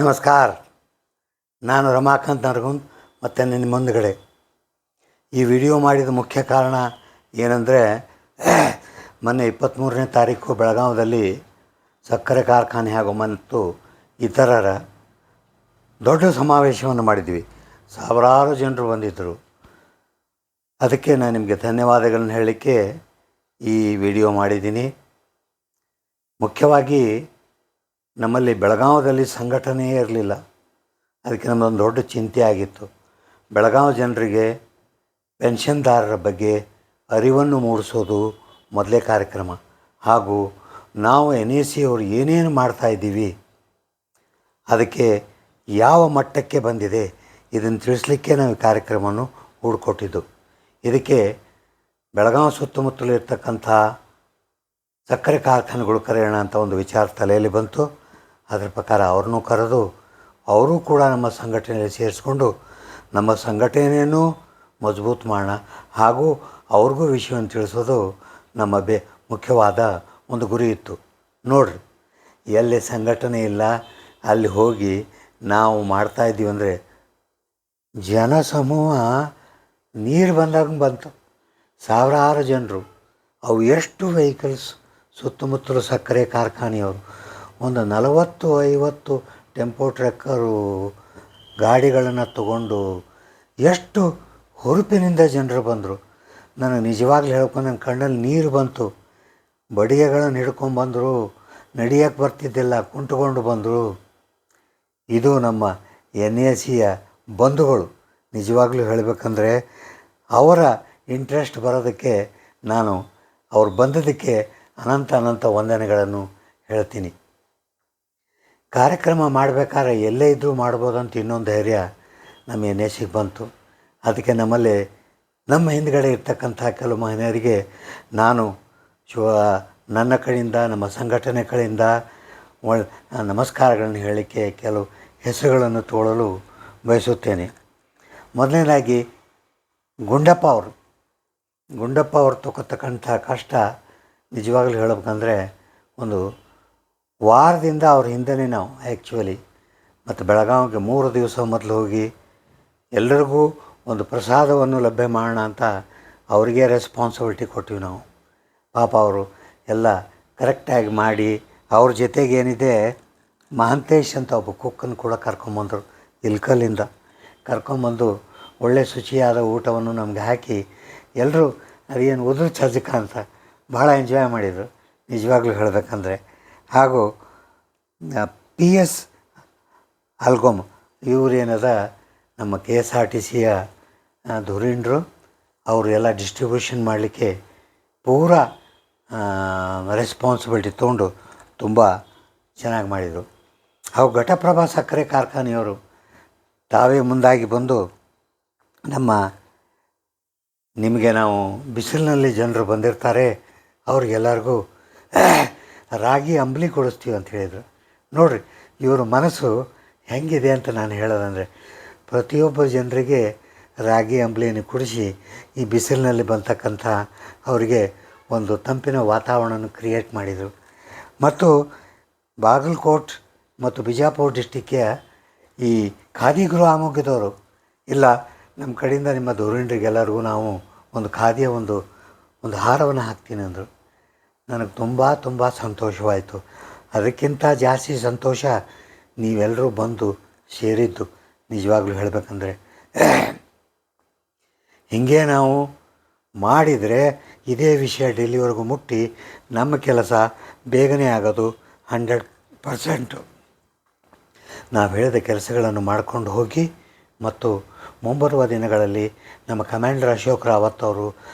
ನಮಸ್ಕಾರ. ನಾನು ರಮಾಕಾಂತ್ ನರಗುಂದ್ ಮತ್ತು ನಿಮ್ಮ ಮುಂದುಗಡೆ ಈ ವಿಡಿಯೋ ಮಾಡಿದ ಮುಖ್ಯ ಕಾರಣ ಏನಂದರೆ, ಮೊನ್ನೆ 23ನೇ ತಾರೀಕು ಬೆಳಗಾವಿಯಲ್ಲಿ ಸಕ್ಕರೆ ಕಾರ್ಖಾನೆ ಹಾಗೂ ಮತ್ತು ಇತರರ ದೊಡ್ಡ ಸಮಾವೇಶವನ್ನು ಮಾಡಿದ್ವಿ. ಸಾವಿರಾರು ಜನರು ಬಂದಿದ್ದರು. ಅದಕ್ಕೆ ನಾನು ನಿಮಗೆ ಧನ್ಯವಾದಗಳನ್ನು ಹೇಳಲಿಕ್ಕೆ ಈ ವಿಡಿಯೋ ಮಾಡಿದ್ದೀನಿ. ಮುಖ್ಯವಾಗಿ ನಮ್ಮಲ್ಲಿ ಬೆಳಗಾವಿಯಲ್ಲಿ ಸಂಘಟನೆಯೇ ಇರಲಿಲ್ಲ. ಅದಕ್ಕೆ ನಮ್ಮದೊಂದು ದೊಡ್ಡ ಚಿಂತೆ ಆಗಿತ್ತು. ಬೆಳಗಾವಿ ಜನರಿಗೆ ಪೆನ್ಷನ್ದಾರರ ಬಗ್ಗೆ ಅರಿವನ್ನು ಮೂಡಿಸೋದು ಮೊದಲೇ ಕಾರ್ಯಕ್ರಮ. ಹಾಗೂ ನಾವು NAC ಅವರು ಏನೇನು ಮಾಡ್ತಾಯಿದ್ದೀವಿ, ಅದಕ್ಕೆ ಯಾವ ಮಟ್ಟಕ್ಕೆ ಬಂದಿದೆ, ಇದನ್ನು ತಿಳಿಸ್ಲಿಕ್ಕೆ ನಾವು ಈ ಕಾರ್ಯಕ್ರಮವನ್ನು ಹೂಡಿಕೊಟ್ಟಿದ್ದು. ಇದಕ್ಕೆ ಬೆಳಗಾವಿ ಸುತ್ತಮುತ್ತಲು ಇರ್ತಕ್ಕಂಥ ಸಕ್ಕರೆ ಕಾರ್ಖಾನೆಗಳು ಕರೆಯೋಣ ಅಂತ ಒಂದು ವಿಚಾರ ತಲೆಯಲ್ಲಿ ಬಂತು. ಅದರ ಪ್ರಕಾರ ಅವ್ರನ್ನೂ ಕರೆದು ಅವರೂ ಕೂಡ ನಮ್ಮ ಸಂಘಟನೆಯಲ್ಲಿ ಸೇರಿಸ್ಕೊಂಡು ನಮ್ಮ ಸಂಘಟನೆಯನ್ನು ಮಜಬೂತು ಮಾಡೋಣ, ಹಾಗೂ ಅವ್ರಿಗೂ ವಿಷಯವನ್ನು ತಿಳಿಸೋದು ನಮ್ಮ ಮುಖ್ಯವಾದ ಒಂದು ಗುರಿ ಇತ್ತು. ನೋಡಿರಿ, ಎಲ್ಲಿ ಸಂಘಟನೆ ಇಲ್ಲ ಅಲ್ಲಿ ಹೋಗಿ ನಾವು ಮಾಡ್ತಾಯಿದ್ದೀವಿ ಅಂದರೆ ಜನಸಮೂಹ ನೀರು ಬಂದಾಗ ಬಂತು. ಸಾವಿರಾರು ಜನರು, ಅವು ಎಷ್ಟು ವೆಹಿಕಲ್ಸ್ ಸುತ್ತಮುತ್ತಲು ಸಕ್ಕರೆ ಕಾರ್ಖಾನೆಯವರು, ಒಂದು 40-50 ಟೆಂಪೋ ಟ್ರಕ್ಕರು ಗಾಡಿಗಳನ್ನು ತಗೊಂಡು ಎಷ್ಟು ಹುರುಪಿನಿಂದ ಜನರು ಬಂದರು. ನನಗೆ ನಿಜವಾಗ್ಲೂ ಹೇಳ್ಕೊಂಡು ನನ್ನ ಕಣ್ಣಲ್ಲಿ ನೀರು ಬಂತು. ಬಡಿಗೆಗಳನ್ನು ಹಿಡ್ಕೊಂಡ್ಬಂದರು, ನಡಿಯೋಕ್ಕೆ ಬರ್ತಿದ್ದಿಲ್ಲ, ಕುಂಟುಕೊಂಡು ಬಂದರು. ಇದು ನಮ್ಮ NACಯ ಬಂಧುಗಳು. ನಿಜವಾಗ್ಲೂ ಹೇಳಬೇಕಂದ್ರೆ ಅವರ ಇಂಟ್ರೆಸ್ಟ್ ಬರೋದಕ್ಕೆ ನಾನು ಅವ್ರು ಬಂದದಕ್ಕೆ ಅನಂತ ವಂದನೆಗಳನ್ನು ಹೇಳ್ತೀನಿ. ಕಾರ್ಯಕ್ರಮ ಮಾಡಬೇಕಾದ್ರೆ ಎಲ್ಲೇ ಇದ್ದರೂ ಮಾಡ್ಬೋದಂತ ಇನ್ನೊಂದು ಧೈರ್ಯ ನಮ್ಮ NACಗೆ ಬಂತು. ಅದಕ್ಕೆ ನಮ್ಮಲ್ಲಿ ನಮ್ಮ ಹಿಂದುಗಡೆ ಇರ್ತಕ್ಕಂಥ ಕೆಲವು ಮಹಿಳೆಯರಿಗೆ ನಾನು ನನ್ನ ಕಡೆಯಿಂದ, ನಮ್ಮ ಸಂಘಟನೆ ಕಡೆಯಿಂದ ನಮಸ್ಕಾರಗಳನ್ನು ಹೇಳಲಿಕ್ಕೆ ಕೆಲವು ಹೆಸರುಗಳನ್ನು ತಗೊಳ್ಳಲು ಬಯಸುತ್ತೇನೆ. ಮೊದಲನೇದಾಗಿ ಗುಂಡಪ್ಪ ಅವರು ತಗೋತಕ್ಕಂಥ ಕಷ್ಟ ನಿಜವಾಗ್ಲೂ ಹೇಳಬೇಕಂದ್ರೆ ಒಂದು ವಾರದಿಂದ ಅವ್ರ ಹಿಂದೆ ನಾವು ಆ್ಯಕ್ಚುಲಿ ಮತ್ತು ಬೆಳಗಾವಿಗೆ 3 ದಿವಸ ಮೊದಲು ಹೋಗಿ ಎಲ್ಲರಿಗೂ ಒಂದು ಪ್ರಸಾದವನ್ನು ಲಭ್ಯ ಮಾಡೋಣ ಅಂತ ಅವರಿಗೆ ರೆಸ್ಪಾನ್ಸಿಬಿಲಿಟಿ ಕೊಟ್ಟಿವಿ ನಾವು. ಪಾಪ ಅವರು ಎಲ್ಲ ಕರೆಕ್ಟಾಗಿ ಮಾಡಿ, ಅವ್ರ ಜೊತೆಗೆ ಏನಿದೆ ಮಹಂತೇಶ್ ಅಂತ ಒಬ್ಬ ಕುಕ್ಕನ್ನು ಕೂಡ ಕರ್ಕೊಂಬಂದರು. ಇಲ್ಕಲ್ಲಿಂದ ಕರ್ಕೊಂಬಂದು ಒಳ್ಳೆ ಶುಚಿಯಾದ ಊಟವನ್ನು ನಮಗೆ ಹಾಕಿ ಎಲ್ಲರೂ ಅದೇನು ಉದುರು ಚಜಕ ಅಂತ ಭಾಳ ಎಂಜಾಯ್ ಮಾಡಿದರು ನಿಜವಾಗ್ಲೂ ಹೇಳಬೇಕಂದ್ರೆ. ಹಾಗೂ PS ಅಲ್ಗೊಮ್ ಇವರೇನದ ನಮ್ಮ KSRTCಯ ಧುರೀಣರು, ಅವರು ಎಲ್ಲ ಡಿಸ್ಟ್ರಿಬ್ಯೂಷನ್ ಮಾಡಲಿಕ್ಕೆ ಪೂರಾ ರೆಸ್ಪಾನ್ಸಿಬಿಲಿಟಿ ತೊಗೊಂಡು ತುಂಬ ಚೆನ್ನಾಗಿ ಮಾಡಿದರು. ಹಾಗೂ ಘಟಪ್ರಭಾ ಸಕ್ಕರೆ ಕಾರ್ಖಾನೆಯವರು ತಾವೇ ಮುಂದಾಗಿ ಬಂದು ನಿಮಗೆ ನಾವು ಬಿಸಿಲಿನಲ್ಲಿ ಜನರು ಬಂದಿರ್ತಾರೆ, ಅವ್ರಿಗೆಲ್ಲರಿಗೂ ರಾಗಿ ಅಂಬಲಿ ಕೊಡಿಸ್ತೀವಿ ಅಂತ ಹೇಳಿದರು. ನೋಡಿರಿ, ಇವರು ಮನಸ್ಸು ಹೆಂಗಿದೆ ಅಂತ ನಾನು ಹೇಳೋದಂದರೆ, ಪ್ರತಿಯೊಬ್ಬ ಜನರಿಗೆ ರಾಗಿ ಅಂಬಲಿಯನ್ನು ಕುಡಿಸಿ ಈ ಬಿಸಿಲಿನಲ್ಲಿ ಬಂತಕ್ಕಂಥ ಅವರಿಗೆ ಒಂದು ತಂಪಿನ ವಾತಾವರಣವನ್ನು ಕ್ರಿಯೇಟ್ ಮಾಡಿದರು. ಮತ್ತು ಬಾಗಲಕೋಟ್ ಮತ್ತು ಬಿಜಾಪುರ ಡಿಸ್ಟಿಕ್ಕಿಯ ಈ ಖಾದಿ ಗೃಹ ಆಮೋಗ್ಯದವರು, ಇಲ್ಲ ನಮ್ಮ ಕಡೆಯಿಂದ ನಿಮ್ಮ ಧುರೀಣರಿಗೆಲ್ಲರಿಗೂ ನಾವು ಒಂದು ಖಾದಿಯ ಒಂದು ಹಾರವನ್ನು ಹಾಕ್ತೀನಿ ಅಂದರು. ನನಗೆ ತುಂಬ ಸಂತೋಷವಾಯಿತು. ಅದಕ್ಕಿಂತ ಜಾಸ್ತಿ ಸಂತೋಷ ನೀವೆಲ್ಲರೂ ಬಂದು ಸೇರಿದ್ದು. ನಿಜವಾಗ್ಲೂ ಹೇಳಬೇಕಂದ್ರೆ ಹೀಗೆ ನಾವು ಮಾಡಿದರೆ ಇದೇ ವಿಷಯ ಡೆಲ್ಲಿವರೆಗೂ ಮುಟ್ಟಿ ನಮ್ಮ ಕೆಲಸ ಬೇಗನೆ ಆಗೋದು 100%. ನಾವು ಹೇಳಿದ ಕೆಲಸಗಳನ್ನು ಮಾಡಿಕೊಂಡು ಹೋಗಿ, ಮತ್ತು ಮುಂಬರುವ ದಿನಗಳಲ್ಲಿ ನಮ್ಮ ಕಮಾಂಡರ್ ಅಶೋಕ್ ರಾವತ್ ಅವರು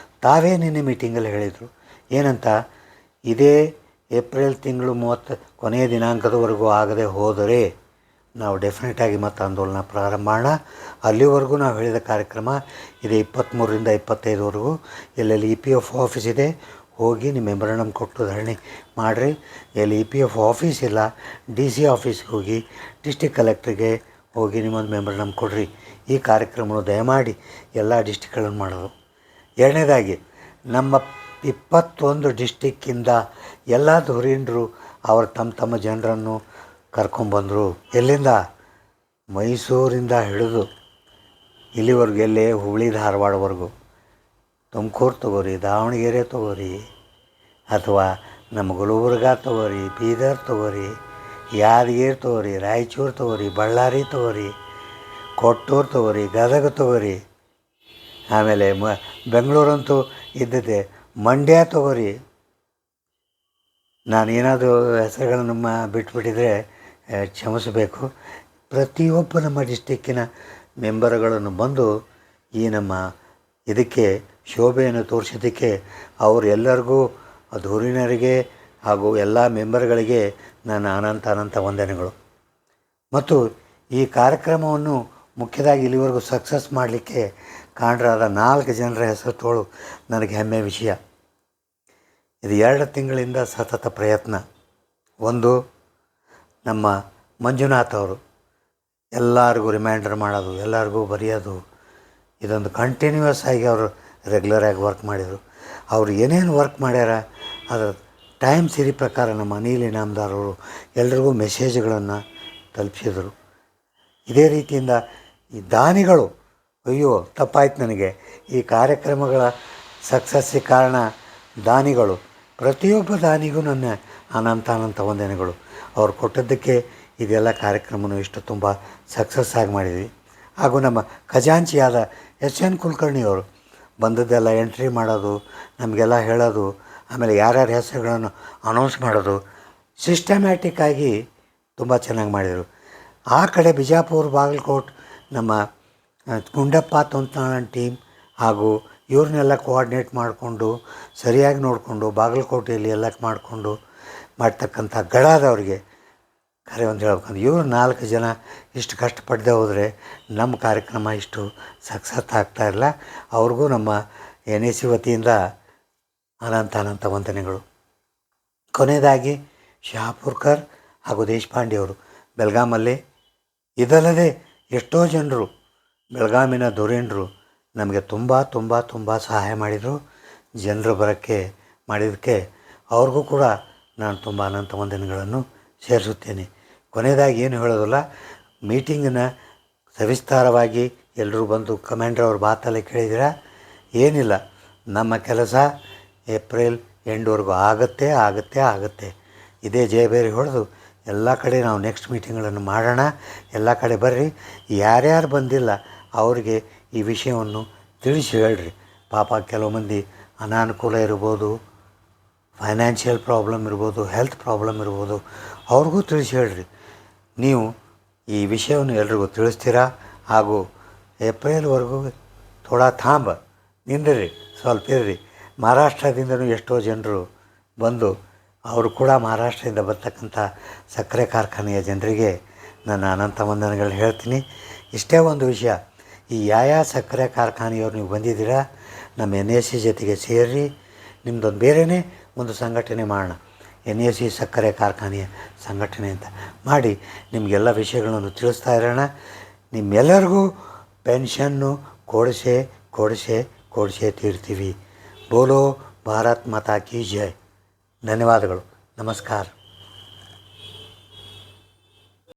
ತಾವೇ ನಿನ್ನೆ ಮೀಟಿಂಗಲ್ಲಿ ಹೇಳಿದರು ಏನಂತ, ಇದೇ ಏಪ್ರಿಲ್ ತಿಂಗಳು 30 ಕೊನೆಯ ದಿನಾಂಕದವರೆಗೂ ಆಗದೆ ಹೋದರೆ ನಾವು ಡೆಫಿನೆಟಾಗಿ ಮತ್ತೆ ಆಂದೋಲನ ಪ್ರಾರಂಭ ಮಾಡೋಣ. ಅಲ್ಲಿವರೆಗೂ ನಾವು ಹೇಳಿದ ಕಾರ್ಯಕ್ರಮ ಇದೆ. 23ರಿಂದ 25ವರೆಗೂ ಎಲ್ಲೆಲ್ಲಿ EPF ಆಫೀಸ್ ಇದೆ ಹೋಗಿ ನಿಮ್ಮ ಮೆಮೊರಂಡಮ್ ಕೊಟ್ಟು ಧರಣಿ ಮಾಡಿರಿ. ಎಲ್ಲಿ EPF ಆಫೀಸ್ ಇಲ್ಲ, DC ಆಫೀಸ್ಗೆ ಹೋಗಿ ಡಿಸ್ಟಿಕ್ ಕಲೆಕ್ಟ್ರಿಗೆ ಹೋಗಿ ನಿಮ್ಮೊಂದು ಮೆಮೊರಂಡಮ್ ಕೊಡಿರಿ. ಈ ಕಾರ್ಯಕ್ರಮವನ್ನು ದಯಮಾಡಿ ಎಲ್ಲ ಡಿಸ್ಟಿಕ್ಗಳನ್ನು ಮಾಡೋದು. ಎರಡನೇದಾಗಿ ನಮ್ಮ 21 ಡಿಸ್ಟಿಕ್ಕಿಂದ ಎಲ್ಲ ಧುರೀಣರು ಅವರು ತಮ್ಮ ಜನರನ್ನು ಕರ್ಕೊಂಬಂದರು. ಎಲ್ಲಿಂದ? ಮೈಸೂರಿಂದ ಹಿಡಿದು ಇಲ್ಲಿವರೆಗೂ, ಎಲ್ಲೇ ಹುಬ್ಬಳ್ಳಿ ಧಾರವಾಡವರೆಗೂ. ತುಮಕೂರು ತೊಗೋರಿ, ದಾವಣಗೆರೆ ತೊಗೋರಿ, ಅಥವಾ ನಮ್ಮ ಗುಲ್ಬರ್ಗ ತೊಗೋರಿ, ಬೀದರ್ ತೊಗೋರಿ, ಯಾದಗಿರಿ ತೊಗೋರಿ, ರಾಯಚೂರು ತೊಗೋರಿ, ಬಳ್ಳಾರಿ ತೊಗೋರಿ, ಕೊಟ್ಟೂರು ತೊಗೋರಿ, ಗದಗ ತೊಗೋರಿ, ಆಮೇಲೆ ಬೆಂಗಳೂರಂತೂ ಇದ್ದದ್ದೇ, ಮಂಡ್ಯ ತೊಗೋರಿ. ನಾನು ಏನಾದರೂ ಹೆಸರುಗಳನ್ನು ಬಿಟ್ಬಿಟ್ಟಿದ್ರೆ ಕ್ಷಮಿಸಬೇಕು. ಪ್ರತಿಯೊಬ್ಬ ನಮ್ಮ ಡಿಸ್ಟಿಕ್ಕಿನ ಮೆಂಬರ್ಗಳನ್ನು ಬಂದು ಈ ನಮ್ಮ ಇದಕ್ಕೆ ಶೋಭೆಯನ್ನು ತೋರಿಸೋದಕ್ಕೆ ಅವರೆಲ್ಲರಿಗೂ, ಧುರೀಣರಿಗೆ ಹಾಗೂ ಎಲ್ಲ ಮೆಂಬರ್ಗಳಿಗೆ ನನ್ನ ಅನಂತ ವಂದನೆಗಳು. ಮತ್ತು ಈ ಕಾರ್ಯಕ್ರಮವನ್ನು ಮುಖ್ಯವಾಗಿ ಇಲ್ಲಿವರೆಗೂ ಸಕ್ಸಸ್ ಮಾಡಲಿಕ್ಕೆ ಕಾರಣರಾದ 4 ಜನರ ಹೆಸರು ನನಗೆ ಹೆಮ್ಮೆ ವಿಷಯ. ಇದು 2 ತಿಂಗಳಿಂದ ಸತತ ಪ್ರಯತ್ನ. ಒಂದು, ನಮ್ಮ ಮಂಜುನಾಥ್ ಅವರು ಎಲ್ಲರಿಗೂ ರಿಮೈಂಡರ್ ಮಾಡೋದು, ಎಲ್ಲರಿಗೂ ಬರೆಯೋದು, ಇದೊಂದು ಕಂಟಿನ್ಯೂಯಸ್ ಆಗಿ ಅವರು ರೆಗ್ಯುಲರಾಗಿ ವರ್ಕ್ ಮಾಡಿದರು. ಅವರು ಏನೇನು ವರ್ಕ್ ಮಾಡ್ಯಾರ ಅದರ ಟೈಮ್ ಸೀರಿ ಪ್ರಕಾರ ನಮ್ಮ ಅನಿಲ್ ಇನಾಮ್ದಾರ್ ಅವರು ಎಲ್ರಿಗೂ ಮೆಸೇಜ್ಗಳನ್ನು ತಲುಪಿಸಿದರು. ಇದೇ ರೀತಿಯಿಂದ ಈ ದಾನಿಗಳು, ಅಯ್ಯೋ ತಪ್ಪಾಯ್ತು ನನಗೆ, ಈ ಕಾರ್ಯಕ್ರಮಗಳ ಸಕ್ಸಸ್ಸಿಗೆ ಕಾರಣ ದಾನಿಗಳು. ಪ್ರತಿಯೊಬ್ಬ ದಾನಿಗೂ ನನ್ನ ಅನಂತ ವಂದನೆಗಳು. ಅವ್ರು ಕೊಟ್ಟದ್ದಕ್ಕೆ ಇದೆಲ್ಲ ಕಾರ್ಯಕ್ರಮನೂ ಇಷ್ಟು ತುಂಬ ಸಕ್ಸಸ್ ಆಗಿ ಮಾಡಿದ್ವಿ. ಹಾಗೂ ನಮ್ಮ ಖಜಾಂಚಿಯಾದ SN ಕುಲಕರ್ಣಿಯವರು ಬಂದದ್ದೆಲ್ಲ ಎಂಟ್ರಿ ಮಾಡೋದು, ನಮಗೆಲ್ಲ ಹೇಳೋದು, ಆಮೇಲೆ ಯಾರ್ಯಾರ ಹೆಸರುಗಳನ್ನು ಅನೌನ್ಸ್ ಮಾಡೋದು ಸಿಸ್ಟಮ್ಯಾಟಿಕ್ಕಾಗಿ ತುಂಬ ಚೆನ್ನಾಗಿ ಮಾಡಿದರು. ಆ ಕಡೆ ಬಿಜಾಪುರ, ಬಾಗಲಕೋಟೆ ನಮ್ಮ ಗುಂಡಪ್ಪ ತೊಂತನಾಳನ್ ಟೀಮ್ ಹಾಗೂ ಇವ್ರನ್ನೆಲ್ಲ ಕೋಆರ್ಡಿನೇಟ್ ಮಾಡಿಕೊಂಡು ಸರಿಯಾಗಿ ನೋಡಿಕೊಂಡು ಬಾಗಲಕೋಟೆಯಲ್ಲಿ ಎಲ್ಲ ಮಾಡಿಕೊಂಡು ಮಾಡ್ತಕ್ಕಂಥ ಗಡಾದವ್ರಿಗೆ ಖರೆ ಒಂದು ಹೇಳ್ಬೇಕಂದ್ರೆ ಇವರು 4 ಜನ ಇಷ್ಟು ಕಷ್ಟಪಡದೆ ಹೋದರೆ ನಮ್ಮ ಕಾರ್ಯಕ್ರಮ ಇಷ್ಟು ಸಕ್ಸಸ್ ಆಗ್ತಾಯಿಲ್ಲ. ಅವ್ರಿಗೂ ನಮ್ಮ NAC ವತಿಯಿಂದ ಅನಂತ ವಂದನೆಗಳು. ಕೊನೆಯದಾಗಿ ಶಹಾಪುರ್ಕರ್ ಹಾಗೂ ದೇಶಪಾಂಡೆಯವರು ಬೆಳಗಾಮಲ್ಲಿ, ಇದಲ್ಲದೆ ಎಷ್ಟೋ ಜನರು ಬೆಳಗಾಮಿನ ಧುರೀಣರು ನಮಗೆ ತುಂಬ ಸಹಾಯ ಮಾಡಿದರು. ಜನರು ಬರೋಕ್ಕೆ ಮಾಡಿದ್ದಕ್ಕೆ ಅವ್ರಿಗೂ ಕೂಡ ನಾನು ತುಂಬ ಅನಂತ ವಂದನೆಗಳನ್ನು ಸೇರಿಸುತ್ತೇನೆ. ಕೊನೆಯದಾಗಿ ಏನು ಹೇಳೋದಿಲ್ಲ, ಮೀಟಿಂಗನ್ನು ಸವಿಸ್ತಾರವಾಗಿ ಎಲ್ಲರೂ ಬಂದು ಕಮಾಂಡರ್ ಅವ್ರ ಮಾತಲ್ಲಿ ಕೇಳಿದಿರ. ಏನಿಲ್ಲ, ನಮ್ಮ ಕೆಲಸ ಏಪ್ರಿಲ್ ಎಂಡ್ವರೆಗೂ ಆಗುತ್ತೆ. ಇದೇ ಜಯಬೇರಿ ಹೊಡೆದು ಎಲ್ಲ ಕಡೆ ನಾವು ನೆಕ್ಸ್ಟ್ ಮೀಟಿಂಗ್ಗಳನ್ನು ಮಾಡೋಣ. ಎಲ್ಲ ಕಡೆ ಬರ್ರಿ. ಯಾರ್ಯಾರು ಬಂದಿಲ್ಲ ಅವರಿಗೆ ಈ ವಿಷಯವನ್ನು ತಿಳಿಸಿ ಹೇಳ್ರಿ. ಪಾಪ ಕೆಲವು ಮಂದಿ ಅನಾನುಕೂಲ ಇರ್ಬೋದು, ಫೈನಾನ್ಷಿಯಲ್ ಪ್ರಾಬ್ಲಮ್ ಇರ್ಬೋದು, ಹೆಲ್ತ್ ಪ್ರಾಬ್ಲಮ್ ಇರ್ಬೋದು, ಅವ್ರಿಗೂ ತಿಳಿಸಿ ಹೇಳ್ರಿ. ನೀವು ಈ ವಿಷಯವನ್ನು ಎಲ್ರಿಗೂ ತಿಳಿಸ್ತೀರಾ. ಹಾಗೂ ಏಪ್ರಿಲ್ವರೆಗೂ ನಿಂದಿರಿ, ಸ್ವಲ್ಪ ಇರ್ರಿ. ಮಹಾರಾಷ್ಟ್ರದಿಂದಲೂ ಎಷ್ಟೋ ಜನರು ಬಂದು ಅವರು ಕೂಡ ಮಹಾರಾಷ್ಟ್ರದಿಂದ ಬರ್ತಕ್ಕಂಥ ಸಕ್ಕರೆ ಕಾರ್ಖಾನೆಯ ಜನರಿಗೆ ನನ್ನ ಅನಂತ ವಂದನೆಗಳು ಹೇಳ್ತೀನಿ. ಇಷ್ಟೇ ಒಂದು ವಿಷಯ, ಈ ಯಾವ ಸಕ್ಕರೆ ಕಾರ್ಖಾನೆಯವ್ರು ನೀವು ಬಂದಿದ್ದೀರಾ, ನಮ್ಮ NAC ಜೊತೆಗೆ ಸೇರಿ ನಿಮ್ಮದೊಂದು ಬೇರೆಯೇ ಒಂದು ಸಂಘಟನೆ ಮಾಡೋಣ. NAC ಸಕ್ಕರೆ ಕಾರ್ಖಾನೆಯ ಸಂಘಟನೆ ಅಂತ ಮಾಡಿ ನಿಮಗೆಲ್ಲ ವಿಷಯಗಳನ್ನು ತಿಳಿಸ್ತಾ ಇರೋಣ. ನಿಮ್ಮೆಲ್ಲರಿಗೂ ಪೆನ್ಷನ್ನು ಕೊಡಿಸೇ ತೀರ್ತೀವಿ. ಬೋಲೋ ಭಾರತ್ ಮಾತಾ ಕಿ ಜೈ. ಧನ್ಯವಾದಗಳು. ನಮಸ್ಕಾರ.